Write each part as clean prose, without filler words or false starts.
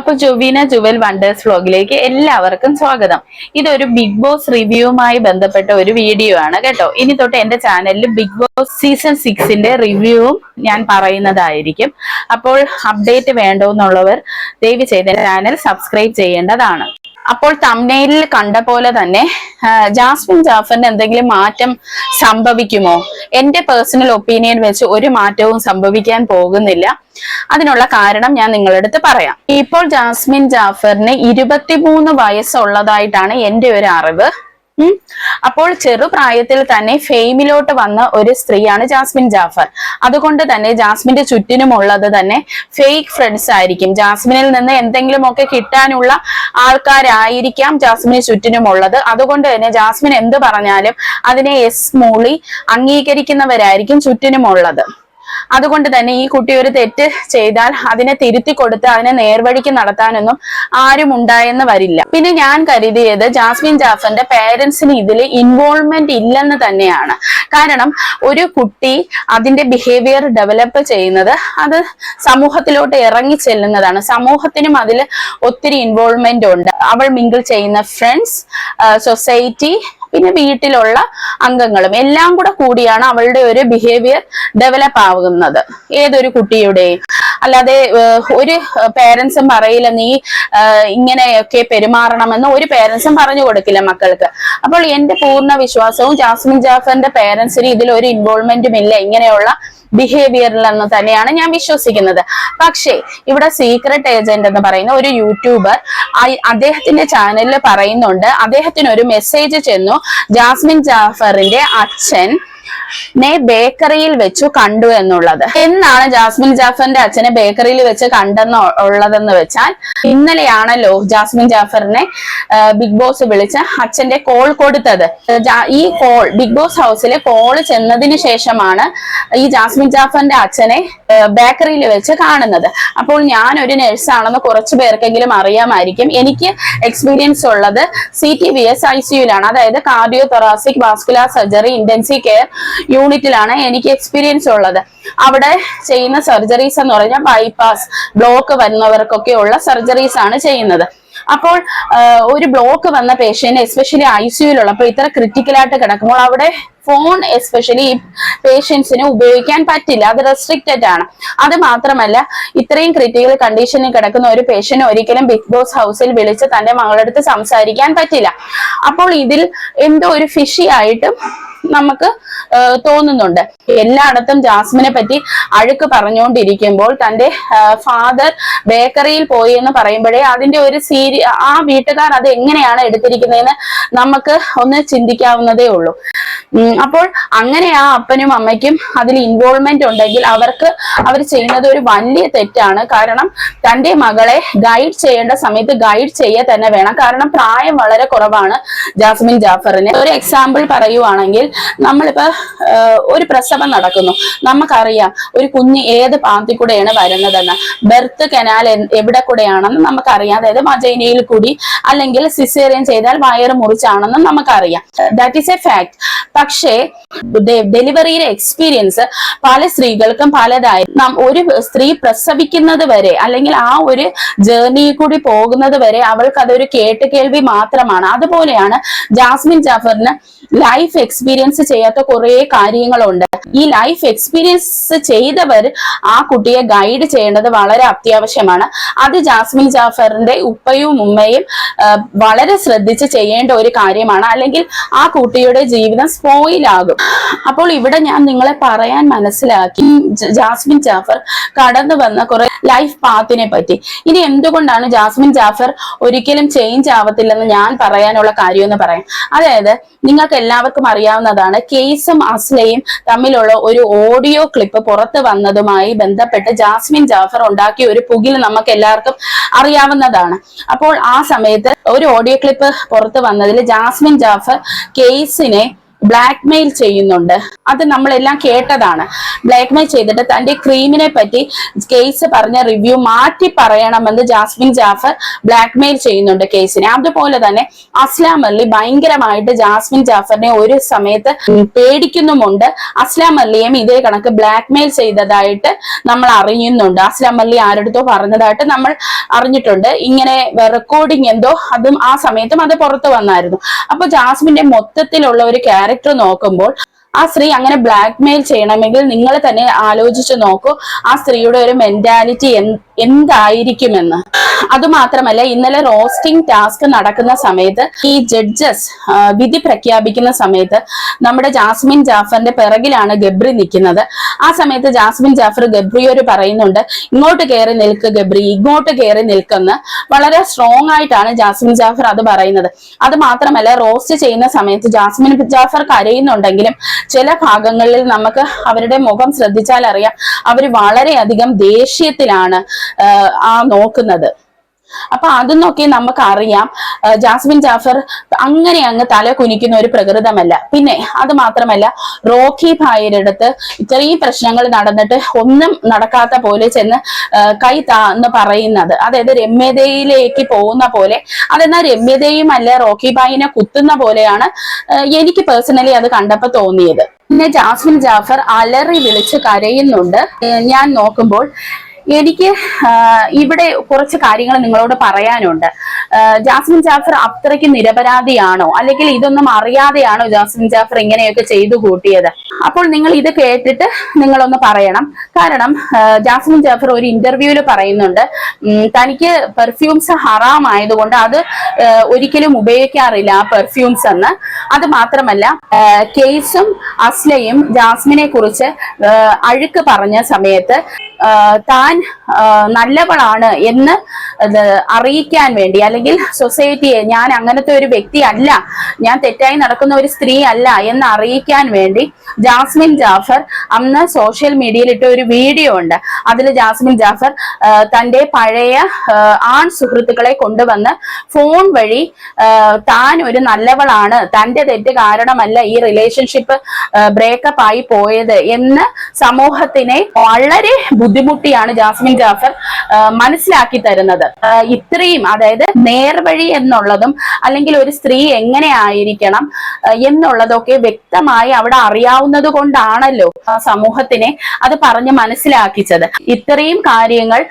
അപ്പൊ ജുവീന ജുവൽ വണ്ടേഴ്സ് വ്ലോഗിലേക്ക് എല്ലാവർക്കും സ്വാഗതം. ഇതൊരു ബിഗ് ബോസ് റിവ്യൂവുമായി ബന്ധപ്പെട്ട ഒരു വീഡിയോ ആണ് കേട്ടോ. ഇനി തൊട്ട് എന്റെ ചാനലിൽ ബിഗ് ബോസ് സീസൺ 6ന്റെ റിവ്യൂവും ഞാൻ പറയുന്നതായിരിക്കും. അപ്പോൾ അപ്ഡേറ്റ് വേണ്ടോന്നുള്ളവർ ദയവ് ചെയ്ത് ചാനൽ സബ്സ്ക്രൈബ് ചെയ്യേണ്ടതാണ്. അപ്പോൾ തംബ്നെയിലിൽ കണ്ട പോലെ തന്നെ ജാസ്മിൻ ജാഫറിന് എന്തെങ്കിലും മാറ്റം സംഭവിക്കുമോ? എന്റെ പേഴ്സണൽ ഒപ്പീനിയൻ വെച്ച് ഒരു മാറ്റവും സംഭവിക്കാൻ പോകുന്നില്ല. അതിനുള്ള കാരണം ഞാൻ നിങ്ങളുടെ അടുത്ത് പറയാം. ഇപ്പോൾ ജാസ്മിൻ ജാഫറിന് 23 വയസ്സുള്ളതായിട്ടാണ് എന്റെ ഒരു അറിവ്. അപ്പോൾ ചെറുപ്രായത്തിൽ തന്നെ ഫെയിമിലോട്ട് വന്ന ഒരു സ്ത്രീയാണ് ജാസ്മിൻ ജാഫർ. അതുകൊണ്ട് തന്നെ ജാസ്മിന്റെ ചുറ്റിനുമുള്ളത് തന്നെ ഫേക്ക് ഫ്രണ്ട്സ് ആയിരിക്കും. ജാസ്മിനിൽ നിന്ന് എന്തെങ്കിലുമൊക്കെ കിട്ടാനുള്ള ആൾക്കാരായിരിക്കാം ജാസ്മിന് ചുറ്റിനുമുള്ളത്. അതുകൊണ്ട് തന്നെ ജാസ്മിൻ എന്ത് പറഞ്ഞാലും അതിനെ മൂളി അംഗീകരിക്കുന്നവരായിരിക്കും ചുറ്റിനുമുള്ളത്. അതുകൊണ്ട് തന്നെ ഈ കുട്ടി ഒരു തെറ്റ് ചെയ്താൽ അതിനെ തിരുത്തി കൊടുത്ത് അതിനെ നേർവഴിക്ക് നടത്താനൊന്നും ആരും ഉണ്ടായെന്ന് വരില്ല. പിന്നെ ഞാൻ കരുതിയത് ജാസ്മിൻ ജാഫറിന്റെ പേരൻസിന് ഇതിൽ ഇൻവോൾവ്മെന്റ് ഇല്ലെന്ന് തന്നെയാണ്. കാരണം ഒരു കുട്ടി അതിന്റെ ബിഹേവിയർ ഡെവലപ്പ് ചെയ്യുന്നത് അത് സമൂഹത്തിലോട്ട് ഇറങ്ങി ചെല്ലുന്നതാണ്. സമൂഹത്തിനും അതിൽ ഒത്തിരി ഇൻവോൾവ്മെന്റ് ഉണ്ട്. അവൾ മിങ്കിൾ ചെയ്യുന്ന ഫ്രണ്ട്സ്, സൊസൈറ്റി, പിന്നെ വീട്ടിലുള്ള അംഗങ്ങളും എല്ലാം കൂടിയാണ് അവളുടെ ഒരു ബിഹേവിയർ ഡെവലപ്പ് ആവുന്നത്. ഏതൊരു കുട്ടിയുടെയും. അല്ലാതെ ഒരു പേരൻസും പറയില്ല നീ ഇങ്ങനെയൊക്കെ പെരുമാറണമെന്ന് ഒരു പേരൻസും പറഞ്ഞു കൊടുക്കില്ല മക്കൾക്ക്. അപ്പോൾ എന്റെ പൂർണ്ണ വിശ്വാസവും ജാസ്മിൻ ജാഫറിന്റെ പേരൻസിന് ഇതിൽ ഒരു ഇൻവോൾവ്മെന്റും ഇല്ല ഇങ്ങനെയുള്ള ബിഹേവിയറിൽ എന്ന് തന്നെയാണ് ഞാൻ വിശ്വസിക്കുന്നത്. പക്ഷേ ഇവിടെ സീക്രട്ട് ഏജന്റ് എന്ന് പറയുന്ന ഒരു യൂട്യൂബർ അദ്ദേഹത്തിന്റെ ചാനലിൽ പറയുന്നുണ്ട്, അദ്ദേഹത്തിന് ഒരു മെസ്സേജ് ചെന്നു, ജാസ്മിൻ ജാഫറിന്റെ അച്ഛൻ ബേക്കറിയിൽ വെച്ചു കണ്ടു എന്നുള്ളത്. എന്നാണ് ജാസ്മിൻ ജാഫറിന്റെ അച്ഛനെ ബേക്കറിയിൽ വെച്ച് കണ്ടെന്നുള്ളതെന്ന് വെച്ചാൽ, ഇന്നലെയാണല്ലോ ജാസ്മിൻ ജാഫറിനെ ബിഗ് ബോസ് വിളിച്ച് അച്ഛന്റെ കോൾ കൊടുത്തത്. ഈ കോൾ ബിഗ് ബോസ് ഹൗസിലെ കോള് ചെന്നതിന് ശേഷമാണ് ഈ ജാസ്മിൻ ജാഫറിന്റെ അച്ഛനെ ബേക്കറിയിൽ വെച്ച് കാണുന്നത്. അപ്പോൾ ഞാൻ ഒരു നഴ്സാണെന്ന് കുറച്ചു പേർക്കെങ്കിലും അറിയാമായിരിക്കും. എനിക്ക് എക്സ്പീരിയൻസ് ഉള്ളത് CTVS ICUലാണ്, അതായത് cardio thoracic vascular surgery intensive care യൂണിറ്റിലാണ് എനിക്ക് എക്സ്പീരിയൻസ് ഉള്ളത്. അവിടെ ചെയ്യുന്ന സർജറീസ് എന്ന് പറഞ്ഞാൽ ബൈപ്പാസ് ബ്ലോക്ക് വരുന്നവർക്കൊക്കെ ഉള്ള സർജറീസ് ആണ് ചെയ്യുന്നത്. അപ്പോൾ ഒരു ബ്ലോക്ക് വന്ന പേഷ്യന്റ് എസ്പെഷ്യലി ICUയിലുള്ളപ്പോൾ ഇത്ര ക്രിട്ടിക്കലായിട്ട് കിടക്കുമ്പോൾ അവിടെ ഫോൺ എസ്പെഷ്യലി ഈ പേഷ്യൻസിന് ഉപയോഗിക്കാൻ പറ്റില്ല, അത് റെസ്ട്രിക്റ്റഡ് ആണ്. അത് മാത്രമല്ല ഇത്രയും ക്രിട്ടിക്കൽ കണ്ടീഷനിൽ കിടക്കുന്ന ഒരു പേഷ്യന്റ് ഒരിക്കലും ബിഗ് ബോസ് ഹൗസിൽ വിളിച്ച് തന്റെ മകളുടെ അടുത്ത് സംസാരിക്കാൻ പറ്റില്ല. അപ്പോൾ ഇതിൽ എന്തോ ഒരു ഫിഷി ആയിട്ടും നമുക്ക് തോന്നുന്നുണ്ട്. എല്ലായിടത്തും ജാസ്മിനെ പറ്റി അഴുക്ക് പറഞ്ഞുകൊണ്ടിരിക്കുമ്പോൾ തന്റെ ഫാദർ ബേക്കറിയിൽ പോയി എന്ന് പറയുമ്പോഴേ അതിന്റെ ഒരു ആ വീട്ടുകാർ അത് എങ്ങനെയാണ് എടുത്തിരിക്കുന്നതെന്ന് നമുക്ക് ഒന്ന് ചിന്തിക്കാവുന്നതേ ഉള്ളൂ. അപ്പോൾ അങ്ങനെ ആ അപ്പനും അമ്മയ്ക്കും അതിൽ ഇൻവോൾവ്മെന്റ് ഉണ്ടെങ്കിൽ അവർ ചെയ്യുന്നത് ഒരു വലിയ തെറ്റാണ്. കാരണം തന്റെ മകളെ ഗൈഡ് ചെയ്യേണ്ട സമയത്ത് ഗൈഡ് ചെയ്യുക തന്നെ വേണം. കാരണം പ്രായം വളരെ കുറവാണ് ജാസ്മിൻ ജാഫറിന്. ഒരു എക്സാമ്പിൾ പറയുവാണെങ്കിൽ, നമ്മളിപ്പോ ഒരു പ്രസവം നടക്കുന്നു, നമുക്കറിയാം ഒരു കുഞ്ഞ് ഏത് പാത്തിൽ കൂടെയാണ് വരുന്നതെന്ന്, ബെർത്ത് കനാൽ എവിടെ കൂടെയാണെന്ന് നമുക്കറിയാം. അതായത് വജൈനയിൽ കൂടി അല്ലെങ്കിൽ സിസേറിയൻ ചെയ്താൽ വയറ് മുറിച്ചാണെന്നും നമുക്കറിയാം. That is A fact. പക്ഷേ ഡെലിവറിയിലെ എക്സ്പീരിയൻസ് പല സ്ത്രീകൾക്കും പലതായി. ഒരു സ്ത്രീ പ്രസവിക്കുന്നത് വരെ അല്ലെങ്കിൽ ആ ഒരു ജേർണി കൂടി പോകുന്നത് വരെ അവൾക്ക് അതൊരു കേൾവി മാത്രമാണ്. അതുപോലെയാണ് ജാസ്മിൻ ജാഫറിന് ലൈഫ് എക്സ്പീരിയൻസ് ചെയ്യാത്ത കുറെ കാര്യങ്ങളുണ്ട്. ഈ ലൈഫ് എക്സ്പീരിയൻസ് ചെയ്തവർ ആ കുട്ടിയെ ഗൈഡ് ചെയ്യേണ്ടത് വളരെ അത്യാവശ്യമാണ്. അത് ജാസ്മിൻ ജാഫറിന്റെ ഉപ്പയും ഉമ്മയും വളരെ ശ്രദ്ധിച്ച് ചെയ്യേണ്ട ഒരു കാര്യമാണ്. അല്ലെങ്കിൽ ആ കുട്ടിയുടെ ജീവിതം സ്പോയിലാകും. അപ്പോൾ ഇവിടെ ഞാൻ നിങ്ങളെ പറയാൻ മനസ്സിലാക്കി ജാസ്മിൻ ജാഫർ കടന്നു വന്ന കുറെ ലൈഫ് പാത്തിനെ പറ്റി. ഇനി എന്തുകൊണ്ടാണ് ജാസ്മിൻ ജാഫർ ഒരിക്കലും ചേഞ്ച് ആവത്തില്ലെന്ന് ഞാൻ പറയാനുള്ള കാര്യം എന്ന് പറയാം. അതായത് നിങ്ങൾക്ക് എല്ലാവർക്കും അറിയാവുന്നതാണ്, കേസും അസ്ലയും തമ്മിലുള്ള ഒരു ഓഡിയോ ക്ലിപ്പ് പുറത്തു വന്നതുമായി ബന്ധപ്പെട്ട് ജാസ്മിൻ ജാഫർ ഉണ്ടാക്കിയ ഒരു പുകിൽ നമുക്ക് എല്ലാവർക്കും അറിയാവുന്നതാണ്. അപ്പോൾ ആ സമയത്ത് ഒരു ഓഡിയോ ക്ലിപ്പ് പുറത്തു വന്നതിൽ ജാസ്മിൻ ജാഫർ കേസിനെ ബ്ലാക്ക് മെയിൽ ചെയ്യുന്നുണ്ട്. അത് നമ്മളെല്ലാം കേട്ടതാണ്. ബ്ലാക്ക് മെയിൽ ചെയ്തിട്ട് തന്റെ ക്രീമിനെ പറ്റി കേസ് പറഞ്ഞ റിവ്യൂ മാറ്റി പറയണമെന്ന് ജാസ്മിൻ ജാഫർ ബ്ലാക്ക് മെയിൽ ചെയ്യുന്നുണ്ട് കേസിനെ. അതുപോലെ തന്നെ അസ്ലാം അലി ഭയങ്കരമായിട്ട് ജാസ്മിൻ ജാഫറിനെ ഒരു സമയത്ത് പേടിക്കുന്നുമുണ്ട്. അസ്ലാം അലിയും ഇതേ കണക്ക് ബ്ലാക്ക് മെയിൽ ചെയ്തതായിട്ട് നമ്മൾ അറിയുന്നുണ്ട്. അസ്ലാം അലി ആരടുത്തോ പറഞ്ഞതായിട്ട് നമ്മൾ അറിഞ്ഞിട്ടുണ്ട്. ഇങ്ങനെ റെക്കോർഡിംഗ് എന്തോ അതും ആ സമയത്തും അത് പുറത്തു വന്നായിരുന്നു. അപ്പൊ ജാസ്മിന്റെ മൊത്തത്തിലുള്ള ഒരു ക്യാരക്ടർ നോക്കുമ്പോൾ ആ സ്ത്രീ അങ്ങനെ ബ്ലാക്ക് മെയിൽ ചെയ്യണമെങ്കിൽ നിങ്ങൾ തന്നെ ആലോചിച്ച് നോക്കൂ ആ സ്ത്രീയുടെ ഒരു മെന്റാലിറ്റി എന്തായിരിക്കുമെന്ന്. അതുമാത്രമല്ല, ഇന്നലെ റോസ്റ്റിംഗ് ടാസ്ക് നടക്കുന്ന സമയത്ത് ഈ ജഡ്ജസ് വിധി പ്രഖ്യാപിക്കുന്ന സമയത്ത് നമ്മുടെ ജാസ്മിൻ ജാഫറിന്റെ പിറകിലാണ് ഗബ്രി നിൽക്കുന്നത്. ആ സമയത്ത് ജാസ്മിൻ ജാഫർ ഗബ്രിയോട് പറയുന്നുണ്ട്, ഇങ്ങോട്ട് കയറി നിൽക്ക് ഗബ്രി, ഇങ്ങോട്ട് കയറി നിൽക്കെന്ന്. വളരെ സ്ട്രോങ് ആയിട്ടാണ് ജാസ്മിൻ ജാഫർ അത് പറയുന്നത്. അത് മാത്രമല്ല, റോസ്റ്റ് ചെയ്യുന്ന സമയത്ത് ജാസ്മിൻ ജാഫർ കരയുന്നുണ്ടെങ്കിലും ചില ഭാഗങ്ങളിൽ നമുക്ക് അവരുടെ മുഖം ശ്രദ്ധിച്ചാൽ അറിയാം അവർ വളരെയധികം ദേഷ്യത്തിലാണ് നോക്കുന്നത്. അപ്പൊ അതൊന്നൊക്കെ നമുക്ക് അറിയാം ജാസ്മിൻ ജാഫർ അങ്ങനെ അങ്ങ് തല കുനിക്കുന്ന ഒരു പ്രകൃതമല്ല. പിന്നെ അത് മാത്രമല്ല, റോക്കി ഭായിയുടെ അടുത്ത് ഇത്രയും പ്രശ്നങ്ങൾ നടന്നിട്ട് ഒന്നും നടക്കാത്ത പോലെ ചെന്ന് കൈ താന്ന് പറയുന്നത്, അതായത് രമ്യതയിലേക്ക് പോകുന്ന പോലെ, അതെന്നാൽ രമ്യതയും അല്ല റോക്കി ഭായിനെ കുത്തുന്ന പോലെയാണ് എനിക്ക് പേഴ്സണലി അത് കണ്ടപ്പോ തോന്നിയത്. പിന്നെ ജാസ്മിൻ ജാഫർ അലറി വിളിച്ച് കരയുന്നുണ്ട്. ഞാൻ നോക്കുമ്പോൾ എനിക്ക് ഇവിടെ കുറച്ച് കാര്യങ്ങൾ നിങ്ങളോട് പറയാനുണ്ട്. ജാസ്മിൻ ജാഫർ അത്രയ്ക്ക് നിരപരാധിയാണോ, അല്ലെങ്കിൽ ഇതൊന്നും അറിയാതെയാണോ ജാസ്മിൻ ജാഫർ ഇങ്ങനെയൊക്കെ ചെയ്തു കൂട്ടിയത്? അപ്പോൾ നിങ്ങൾ ഇത് കേട്ടിട്ട് നിങ്ങളൊന്ന് പറയണം. കാരണം ജാസ്മിൻ ജാഫർ ഒരു ഇന്റർവ്യൂവിൽ പറയുന്നുണ്ട് തനിക്ക് പെർഫ്യൂംസ് ഹറാം ആയതുകൊണ്ട് അത് ഒരിക്കലും ഉപയോഗിക്കാറില്ല ആ പെർഫ്യൂംസ് എന്ന്. അത് മാത്രമല്ല, കേസും അസ്ലയും ജാസ്മിനെ കുറിച്ച് അഴുക്ക് പറഞ്ഞ സമയത്ത് താൻ നല്ലവളാണ് എന്ന് അറിയിക്കാൻ വേണ്ടി, അല്ലെങ്കിൽ സൊസൈറ്റിയെ ഞാൻ അങ്ങനത്തെ ഒരു വ്യക്തി അല്ല, ഞാൻ തെറ്റായി നടക്കുന്ന ഒരു സ്ത്രീ അല്ല എന്ന് അറിയിക്കാൻ വേണ്ടി ജാസ്മിൻ ജാഫർ അന്ന് സോഷ്യൽ മീഡിയയിൽ ഇട്ട ഒരു വീഡിയോ ഉണ്ട്. അതിൽ ജാസ്മിൻ ജാഫർ തന്റെ പഴയ ആൺ സുഹൃത്തുക്കളെ കൊണ്ടുവന്ന് ഫോൺ വഴി താൻ ഒരു നല്ലവളാണ്, തന്റെ തെറ്റ് കാരണമല്ല ഈ റിലേഷൻഷിപ്പ് ബ്രേക്കപ്പ് ആയി പോയത് എന്ന് സമൂഹത്തിനെ വളരെ ബുദ്ധിമുട്ടിയാണ് ജാസ്മിൻ ജാഫർ മനസ്സിലാക്കി തരുന്നത്. ഇത്രയും, അതായത് നേർവഴി എന്നുള്ളതും അല്ലെങ്കിൽ ഒരു സ്ത്രീ എങ്ങനെ ആയിരിക്കണം എന്നുള്ളതൊക്കെ വ്യക്തമായി അവിടെ അറിയാവുന്നത് കൊണ്ടാണല്ലോ സമൂഹത്തിനെ അത് പറഞ്ഞ് മനസ്സിലാക്കിച്ചത്. ഇത്രയും കാര്യങ്ങൾ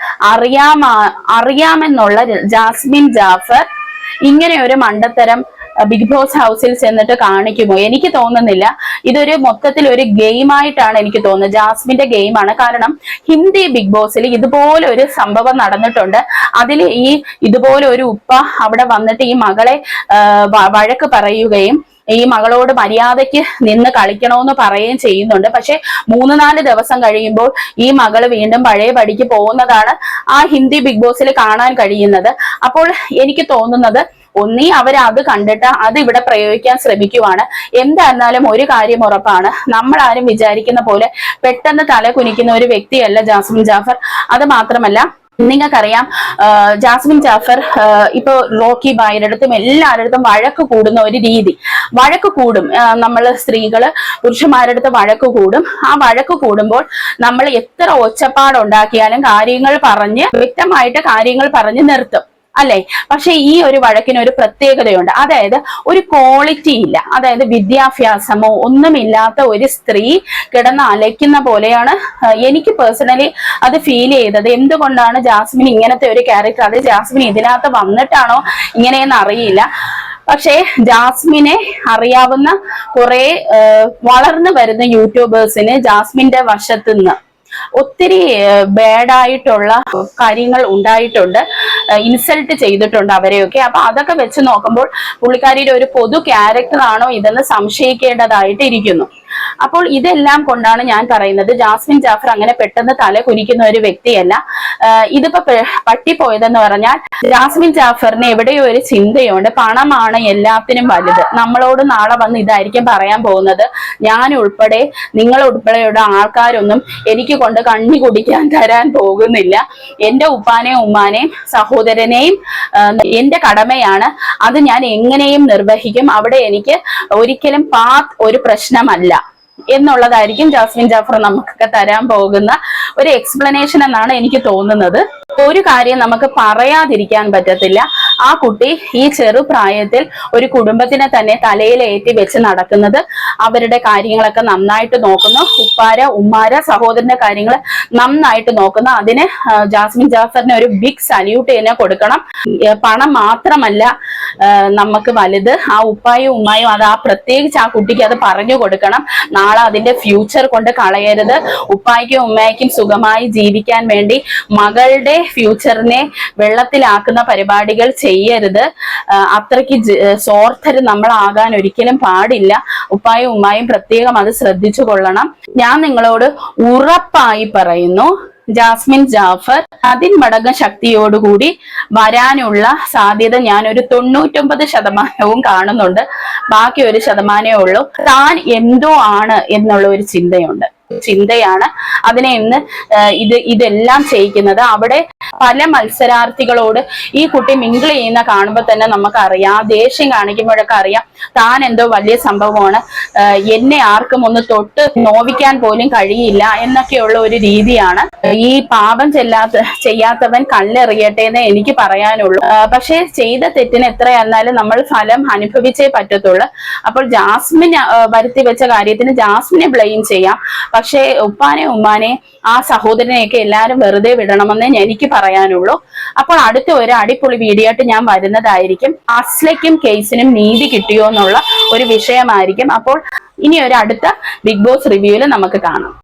അറിയാമെന്നുള്ള ജാസ്മിൻ ജാഫർ ഇങ്ങനെ ഒരു മണ്ടത്തരം ബിഗ് ബോസ് ഹൗസിൽ ചെന്നിട്ട് കാണിക്കുമോ? എനിക്ക് തോന്നുന്നില്ല. ഇതൊരു മൊത്തത്തിൽ ഒരു ഗെയിമായിട്ടാണ് എനിക്ക് തോന്നുന്നത്. ജാസ്മിന്റെ ഗെയിമാണ്. കാരണം ഹിന്ദി ബിഗ് ബോസിൽ ഇതുപോലെ ഒരു സംഭവം നടന്നിട്ടുണ്ട്. അതിൽ ഇതുപോലെ ഒരു ഉപ്പ അവിടെ വന്നിട്ട് ഈ മകളെ വഴക്ക് പറയുകയും ഈ മകളോട് മര്യാദയ്ക്ക് നിന്ന് കളിക്കണമെന്ന് പറയുകയും ചെയ്യുന്നുണ്ട്. പക്ഷെ 3-4 ദിവസം കഴിയുമ്പോൾ ഈ മകള് വീണ്ടും പഴയ പടിക്ക് പോകുന്നതാണ് ആ ഹിന്ദി ബിഗ് ബോസിൽ കാണാൻ കഴിയുന്നത്. അപ്പോൾ എനിക്ക് തോന്നുന്നത് ഒന്നീ അവരത് കണ്ടിട്ട് അത് ഇവിടെ പ്രയോഗിക്കാൻ ശ്രമിക്കുവാണ്. എന്തായിരുന്നാലും ഒരു കാര്യം ഉറപ്പാണ്, നമ്മൾ ആരും വിചാരിക്കുന്ന പോലെ പെട്ടെന്ന് തല കുനിക്കുന്ന ഒരു വ്യക്തിയല്ല ജാസ്മിൻ ജാഫർ. അത് മാത്രമല്ല, നിങ്ങൾക്കറിയാം ജാസ്മിൻ ജാഫർ ഇപ്പൊ റോക്കി ഭായിയുടെ അടുത്തും എല്ലാവരുടെ അടുത്തും വഴക്ക് കൂടുന്ന ഒരു രീതി. വഴക്ക് കൂടും, നമ്മൾ സ്ത്രീകള് പുരുഷന്മാരുടെ അടുത്ത് വഴക്ക് കൂടും. ആ വഴക്ക് കൂടുമ്പോൾ നമ്മൾ എത്ര ഒച്ചപ്പാടുണ്ടാക്കിയാലും വ്യക്തമായിട്ട് കാര്യങ്ങൾ പറഞ്ഞ് നിർത്തും, അല്ലെ? പക്ഷെ ഈ ഒരു വഴക്കിന് ഒരു പ്രത്യേകതയുണ്ട്. അതായത് ഒരു ക്വാളിറ്റി ഇല്ല. അതായത് വിദ്യാഭ്യാസമോ ഒന്നുമില്ലാത്ത ഒരു സ്ത്രീ കിടന്ന് അലയ്ക്കുന്ന പോലെയാണ് എനിക്ക് പേഴ്സണലി അത് ഫീൽ ചെയ്തത്. എന്തുകൊണ്ടാണ് ജാസ്മിൻ ഇങ്ങനത്തെ ഒരു ക്യാരക്ടർ, അത് ജാസ്മിൻ ഇതിനകത്ത് വന്നിട്ടാണോ ഇങ്ങനെയെന്ന് അറിയില്ല. പക്ഷേ ജാസ്മിനെ അറിയാവുന്ന കുറെ വളർന്നു വരുന്ന യൂട്യൂബേഴ്സിന് ജാസ്മിന്റെ വശത്തുനിന്ന് ഒത്തിരി ബാഡായിട്ടുള്ള കാര്യങ്ങൾ ഉണ്ടായിട്ടുണ്ട്, ഇൻസൾട്ട് ചെയ്തിട്ടുണ്ട് അവരെയൊക്കെ. അപ്പൊ അതൊക്കെ വെച്ച് നോക്കുമ്പോൾ പുള്ളിക്കാരിയുടെ ഒരു പൊതു ക്യാരക്ടർ ആണോ ഇതെന്ന് സംശയിക്കേണ്ടതായിട്ട് ഇരിക്കുന്നു. അപ്പോൾ ഇതെല്ലാം കൊണ്ടാണ് ഞാൻ പറയുന്നത് ജാസ്മിൻ ജാഫർ അങ്ങനെ പെട്ടെന്ന് തല കുനിക്കുന്ന ഒരു വ്യക്തിയല്ല. ഇതിപ്പോ പറ്റിപ്പോയതെന്ന് പറഞ്ഞാൽ ജാസ്മിൻ ജാഫറിന് എവിടെയോ ഒരു ചിന്തയുണ്ട്, പണമാണ് എല്ലാത്തിനും വലുത്. നമ്മളോട് നാളെ വന്ന് ഇതായിരിക്കും പറയാൻ പോകുന്നത്. ഞാൻ ഉൾപ്പെടെ നിങ്ങൾ ഉൾപ്പെടെയുള്ള ആൾക്കാരൊന്നും എനിക്ക് കൊണ്ട് കണ്ണി കുടിക്കാൻ തരാൻ പോകുന്നില്ല. എന്റെ ഉപ്പാനെയും ഉമ്മാനെയും സഹോദരനെയും എന്റെ കടമയാണ്, അത് ഞാൻ എങ്ങനെയും നിർവഹിക്കും. അവിടെ എനിക്ക് ഒരിക്കലും പാത്ത് ഒരു പ്രശ്നമല്ല എന്നുള്ളതായിരിക്കും ജാസ്മിൻ ജാഫർ നമുക്കൊക്കെ തരാൻ പോകുന്ന ഒരു എക്സ്പ്ലനേഷൻ എന്നാണ് എനിക്ക് തോന്നുന്നത്. ഒരു കാര്യം നമുക്ക് പറയാതിരിക്കാൻ പറ്റത്തില്ല, ആ കുട്ടി ഈ ചെറുപ്രായത്തിൽ ഒരു കുടുംബത്തിനെ തന്നെ തലയിലേറ്റി വെച്ച് നടക്കുന്നത്, അവരുടെ കാര്യങ്ങളൊക്കെ നന്നായിട്ട് നോക്കുന്നു, ഉപ്പാര ഉമ്മാര സഹോദരന്റെ കാര്യങ്ങൾ നന്നായിട്ട് നോക്കുന്നു. അതിന് ജാസ്മിൻ ജാഫറിന് ഒരു ബിഗ് സല്യൂട്ട് തന്നെ കൊടുക്കണം. പണം മാത്രമല്ല നമുക്ക് വലുത്, ആ ഉപ്പായും ഉമ്മായും അത് പ്രത്യേകിച്ച് ആ കുട്ടിക്ക് അത് പറഞ്ഞു കൊടുക്കണം. നാളെ അതിന്റെ ഫ്യൂച്ചർ കൊണ്ട് കളയരുത്. ഉപ്പായ്ക്കും ഉമ്മയ്ക്കും സുഖമായി ജീവിക്കാൻ വേണ്ടി മകളുടെ ഫ്യൂച്ചറിനെ വെള്ളത്തിലാക്കുന്ന പരിപാടികൾ ചെയ്യരുത്. അത്രയ്ക്ക് സ്വാർത്ഥര് നമ്മളാകാൻ ഒരിക്കലും പാടില്ല. ഉപ്പായും ഉമ്മായും പ്രത്യേകം അത് ശ്രദ്ധിച്ചു കൊള്ളണം. ഞാൻ നിങ്ങളോട് ഉറപ്പായി പറയുന്നു, ജാസ്മിൻ ജാഫർ അതിന്മടങ്ങ് ശക്തിയോടുകൂടി വരാനുള്ള സാധ്യത ഞാൻ ഒരു 99% കാണുന്നുണ്ട്. ബാക്കി 1% ഉള്ളൂ. താൻ എന്തോ ആണ് എന്നുള്ള ഒരു ചിന്തയാണ് അതിനെ ഇന്ന് ഇതെല്ലാം ചെയ്യിക്കുന്നത്. അവിടെ പല മത്സരാർത്ഥികളോട് ഈ കുട്ടി മിങ്കിൾ ചെയ്യുന്ന കാണുമ്പോൾ തന്നെ നമുക്കറിയാം, ദേഷ്യം കാണിക്കുമ്പോഴൊക്കെ അറിയാം താൻ എന്തോ വലിയ സംഭവമാണ്, എന്നെ ആർക്കും ഒന്ന് തൊട്ട് നോവിക്കാൻ പോലും കഴിയില്ല എന്നൊക്കെയുള്ള ഒരു രീതിയാണ്. ഈ പാപം ചെയ്യാത്തവൻ കല്ലെറിയട്ടെ എന്ന് എനിക്ക് പറയാനുള്ളൂ. പക്ഷെ ചെയ്ത തെറ്റിന് എത്രയായിരുന്നാലും നമ്മൾ ഫലം അനുഭവിച്ചേ പറ്റത്തുള്ളൂ. അപ്പോൾ ജാസ്മിൻ വരുത്തി വെച്ച കാര്യത്തിന് ജാസ്മിനെ ബ്ലെയിം ചെയ്യാം, പക്ഷെ ഉപ്പാനെ ഉമ്മാനെ ആ സഹോദരനെയൊക്കെ എല്ലാവരും വെറുതെ വിടണമെന്നേ എനിക്ക് പറയാനുള്ളൂ. അപ്പോൾ അടുത്ത ഒരു അടിപൊളി വീഡിയോ ആയിട്ട് ഞാൻ വരുന്നതായിരിക്കും. അസ്ലയ്ക്കും കേസിനും നീതി കിട്ടിയോ എന്നുള്ള ഒരു വിഷയമായിരിക്കും. അപ്പോൾ ഇനി ഒരു അടുത്ത ബിഗ് ബോസ് റിവ്യൂവിൽ നമുക്ക് കാണാം.